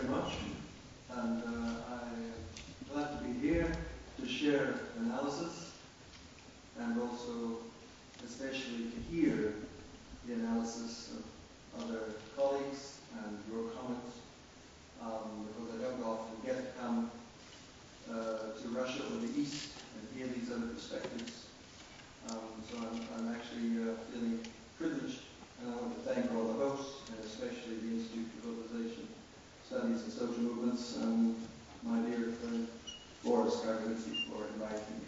very much, and I'm glad to be here to share analysis and also especially to hear the analysis of other colleagues and your comments, because I don't often get to come to Russia or the East and hear these other perspectives. So I'm actually feeling privileged, and I want to thank all the hosts, and especially the Institute for Globalization Studies and Social Movements, and my dear friend Boris Kargalinsky for inviting me.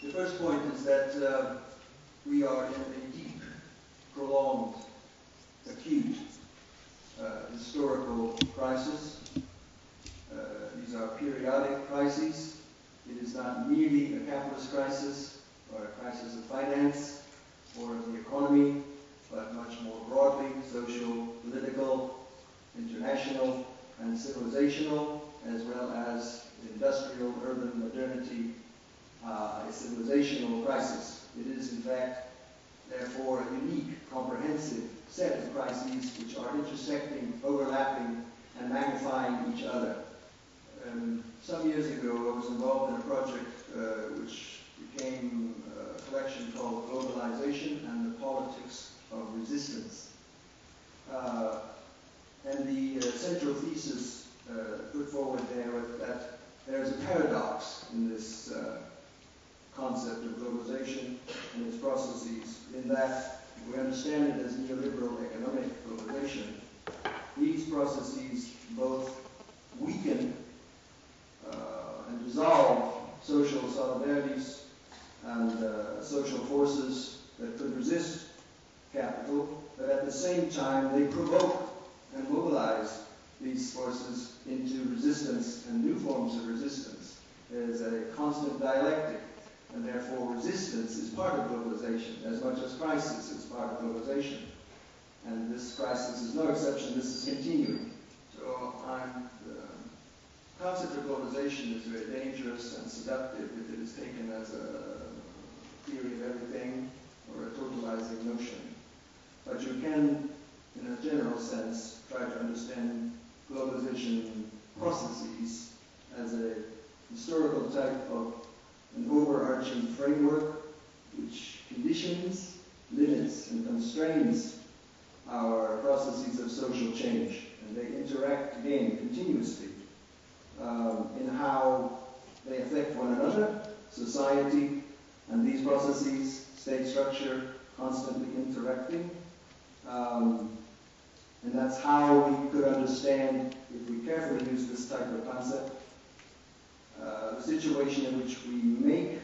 The first point is that we are in a deep, prolonged, acute historical crisis. These are periodic crises. It is not merely a capitalist crisis or a crisis of finance or of the economy, but much more broadly, social, political, international, and civilizational, as well as industrial, urban modernity, a civilizational crisis. It is, in fact, therefore, a unique, comprehensive set of crises which are intersecting, overlapping, and magnifying each other. Some years ago, I was involved in a project which became a collection called Globalization and the Politics of Resistance. And the central thesis put forward there was that there is a paradox in this concept of globalization and its processes, in that we understand it as neoliberal economic globalization. These processes both weaken and dissolve social solidarities and social forces that could resist capital, but at the same time they provoke and mobilize these forces into resistance and new forms of resistance. There's a constant dialectic, and therefore resistance is part of globalization as much as crisis is part of globalization. And this crisis is no exception, this is continuing. So the concept of globalization is very dangerous and seductive if it is taken as a theory of everything or a totalizing notion. But you can, in a general sense, try to understand globalization processes as a historical type of an overarching framework which conditions, limits, and constrains our processes of social change. And they interact, again, continuously in how they affect one another, society, and these processes, state structure, constantly interacting. And that's how we could understand, if we carefully use this type of concept, the situation in which we make,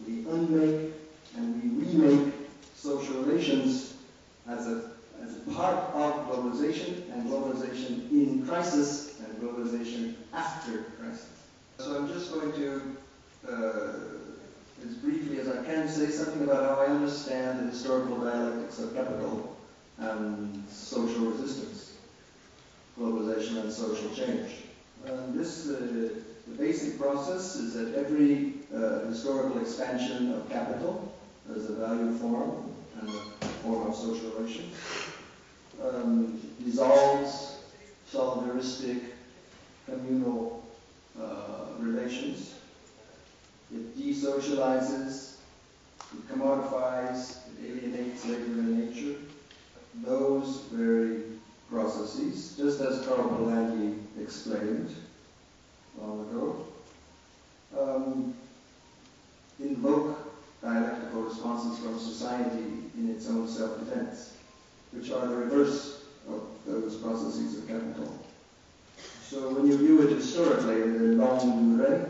we unmake, and we remake social relations as a part of globalization, and globalization in crisis, and globalization after crisis. So I'm just going to, as briefly as I can, say something about how I understand the historical dialectics of capital and social resistance, globalization and social change. The basic process is that every historical expansion of capital as a value form and a form of social relations dissolves solidaristic communal relations. It desocializes, it commodifies, it alienates labor and nature. Those very processes, just as Karl Polanyi explained long ago, invoke dialectical responses from society in its own self-defense, which are the reverse of those processes of capital. So when you view it historically in the long durée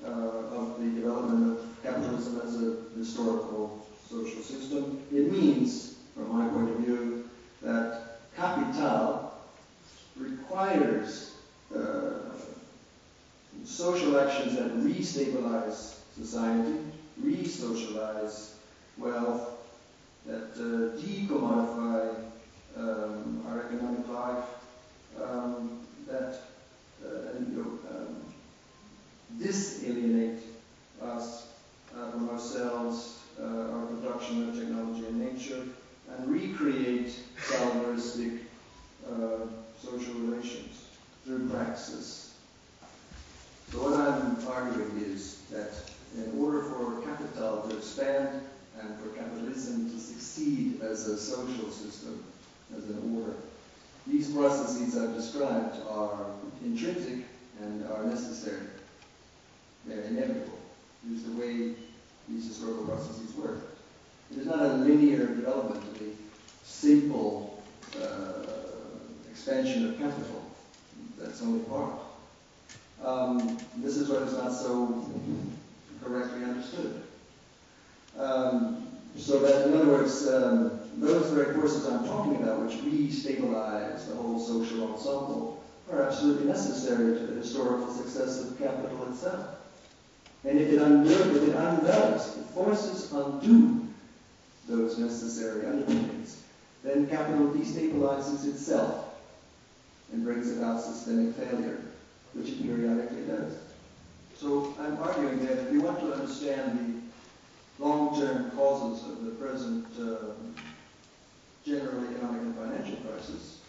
of the development of capitalism as a historical social system, it means, from my point of view, that capital requires social actions that restabilize society, re-socialize wealth, that decommodify our economic life, that disalienate us from ourselves, our production of technology and nature, and recreate solidaristic social relations. through praxis. So what I'm arguing is that in order for capital to expand and for capitalism to succeed as a social system, as an order, these processes I've described are intrinsic and are necessary. They're inevitable. It is the way these historical processes work. It is not a linear development of a simple expansion of capital. That's only part. This is what is not so correctly understood. So that, in other words, those very forces I'm talking about, which restabilize the whole social ensemble, are absolutely necessary to the historical success of capital itself. And if it undoes, if forces undo those necessary underpinnings, then capital destabilizes itself and brings about systemic failure, which it periodically does. So I'm arguing that if we want to understand the long-term causes of the present general economic and financial crisis,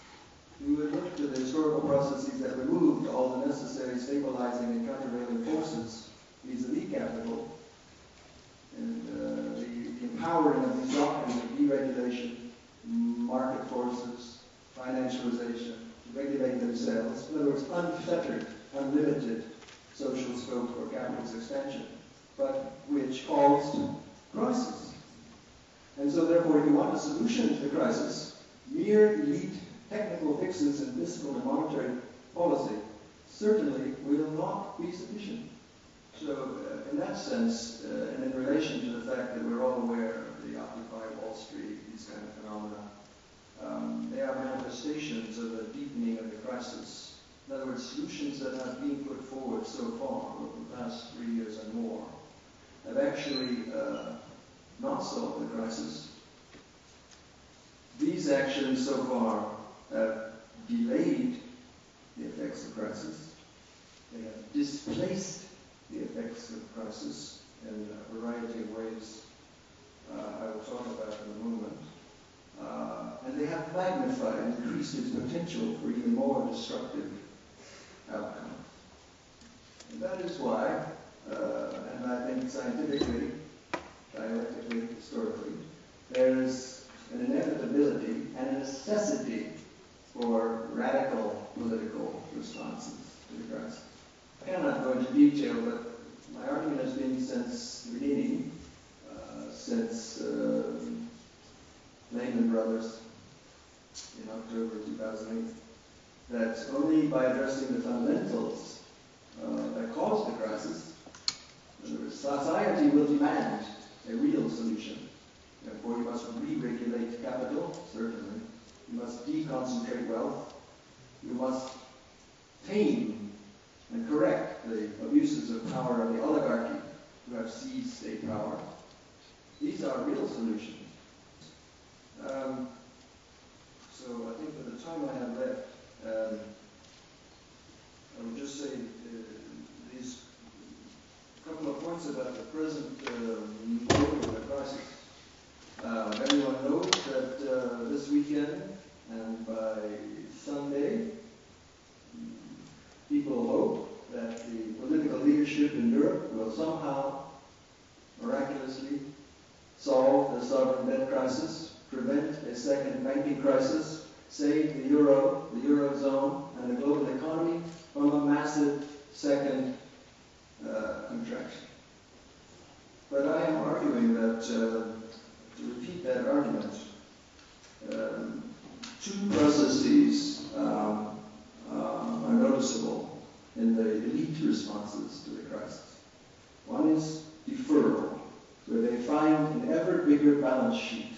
we would look to the historical processes that removed all the necessary stabilizing and countervailing forces vis-a-vis capital, and the empowering of these doctrines of deregulation, market forces, financialization, to regulate themselves, in other words, unfettered, unlimited social scope for capital's expansion, but which caused crisis. And so therefore, if you want a solution to the crisis, mere elite technical fixes in fiscal and monetary policy certainly will not be sufficient. So in that sense, and in relation to the fact that we're all aware of the Occupy Wall Street, these kind of phenomena, they are manifestations of a deepening of the crisis. In other words, solutions that have been put forward so far over the past 3 years and more have actually not solved the crisis. These actions so far have delayed the effects of crisis. They have displaced the effects of crisis in a variety of ways I will talk about in a moment. And they have magnified and increased its potential for even more destructive outcomes. And that is why, and I think scientifically, dialectically, historically, there is an inevitability and a necessity for radical political responses to the crisis. I cannot go into detail, but my argument has been since the beginning, since Lehman Brothers in October 2008, that only by addressing the fundamentals that caused the crisis, in other words, society will demand a real solution. Therefore, you must re-regulate capital, certainly. You must deconcentrate wealth. You must tame and correct the abuses of power of the oligarchy who have seized state power. These are real solutions. So I think for the time I have left, I would just say these couple of points about the present moment of the crisis. Everyone knows that this weekend and by Sunday, people hope that the political leadership in Europe will somehow miraculously solve the sovereign debt crisis, prevent a second banking crisis, save the euro, the eurozone, and the global economy from a massive second contraction. But I am arguing that, to repeat that argument, two processes are noticeable in the elite responses to the crisis. One is deferral, where they find an ever bigger balance sheet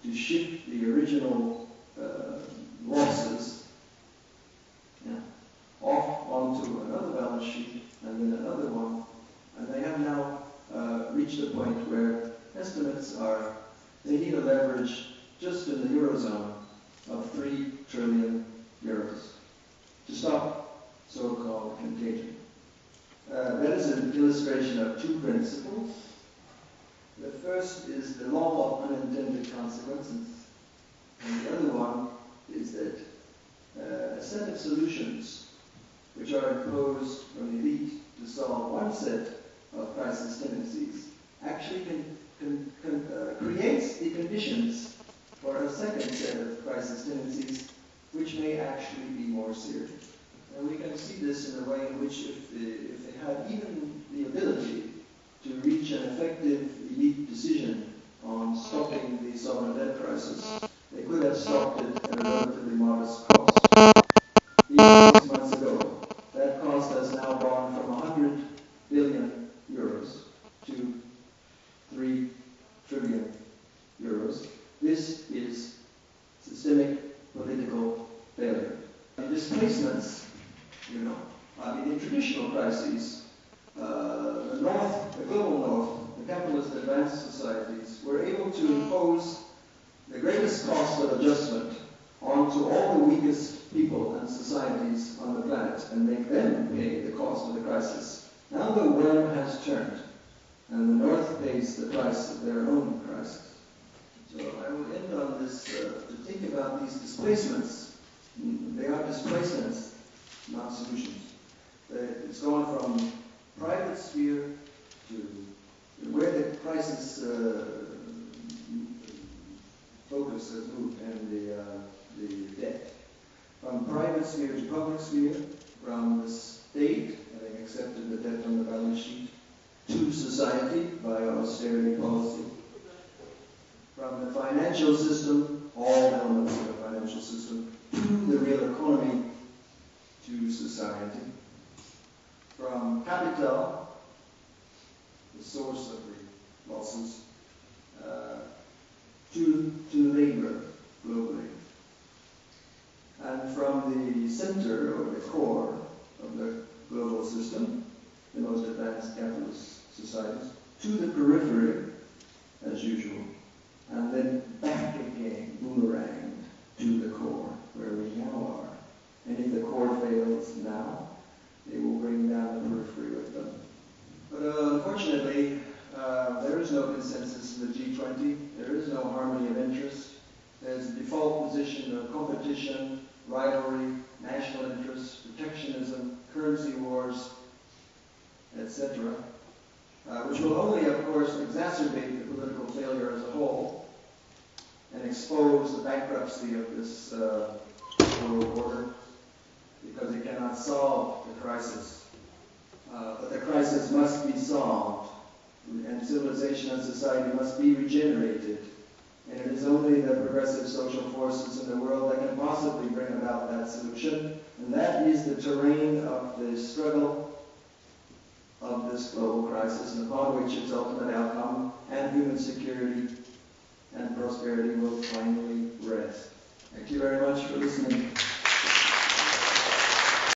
to shift the original losses off onto another balance sheet and then another one. And they have now reached a point where estimates are, they need a leverage just in the eurozone of 3 trillion euros to stop so-called contagion. That is an illustration of two principles. The first is the law of unintended consequences, and the other one is that a set of solutions which are imposed from the elite to solve one set of crisis tendencies actually creates the conditions for a second set of crisis tendencies which may actually be more serious. And we can see this in a way in which if they had even the ability to reach an effective elite decision on stopping the sovereign debt crisis, they could have stopped it at a relatively modest cost. Even 6 months ago, that cost has now gone from 100 billion euros to 3 trillion euros. This is systemic political failure. The displacements, in traditional crises, the North, the global North, the capitalist advanced societies were able to impose the greatest cost of adjustment onto all the weakest people and societies on the planet and make them pay the cost of the crisis. Now the worm has turned, and the North pays the price of their own crisis. So I will end on this, to think about these displacements. They are displacements, not solutions. It's gone from private sphere to where the crisis focus has moved, and the debt. From private sphere to public sphere, from the state, having accepted the debt on the balance sheet, to society by austerity policy. From the financial system, all elements of the financial system, to the real economy, to society. From capital, the source of the losses, to labor globally. And from the center or the core of the global system, the most advanced capitalist societies, to the periphery, as usual. And then back again, boomerang, to the core, where we now are. And if the core fails now, they will bring down the periphery with them. But unfortunately, there is no consensus in the G20. There is no harmony of interest. There's a default position of competition, rivalry, national interest, protectionism, currency wars, etc., which will only, of course, exacerbate the political failure as a whole and expose the bankruptcy of this world order, because it cannot solve the crisis. But the crisis must be solved, and civilization and society must be regenerated. And it is only the progressive social forces in the world that can possibly bring about that solution. And that is the terrain of the struggle of this global crisis, and upon which its ultimate outcome and human security and prosperity will finally rest. Thank you very much for listening.